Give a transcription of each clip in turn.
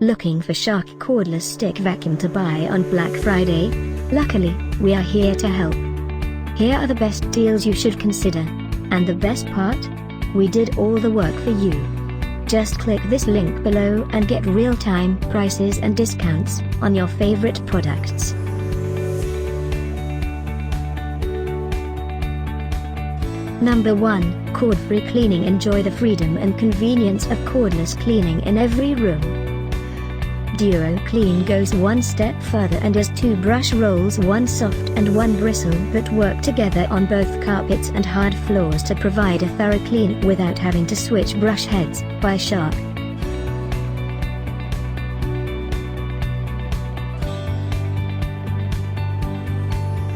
Looking for Shark cordless stick vacuum to buy on Black Friday? Luckily, we are here to help. Here are the best deals you should consider. And the best part? We did all the work for you. Just click this link below and get real-time prices and discounts on your favorite products. Number 1, Cord-free cleaning. Enjoy the freedom and convenience of cordless cleaning in every room. Duo Clean goes one step further and has 2 brush rolls, one soft and one bristle, that work together on both carpets and hard floors to provide a thorough clean without having to switch brush heads. By Shark.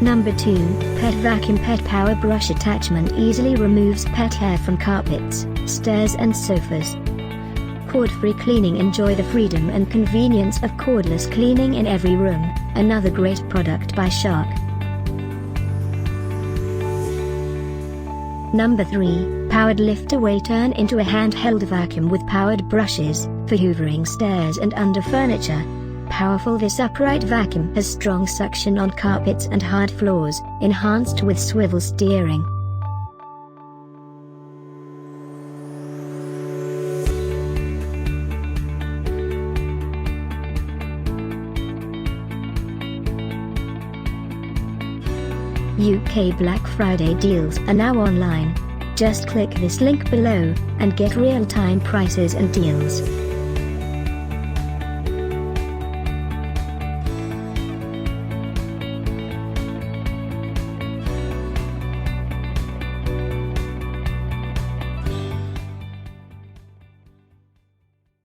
Number 2, Pet Vacuum. Pet Power Brush Attachment easily removes pet hair from carpets, stairs and sofas. Cord-free cleaning. Enjoy the freedom and convenience of cordless cleaning in every room. Another great product by Shark. Number 3, Powered Lift Away. Turn into a handheld vacuum with powered brushes, for hoovering stairs and under furniture. Powerful. This upright vacuum has strong suction on carpets and hard floors, enhanced with swivel steering. UK Black Friday deals are now online. Just click this link below and get real-time prices and deals.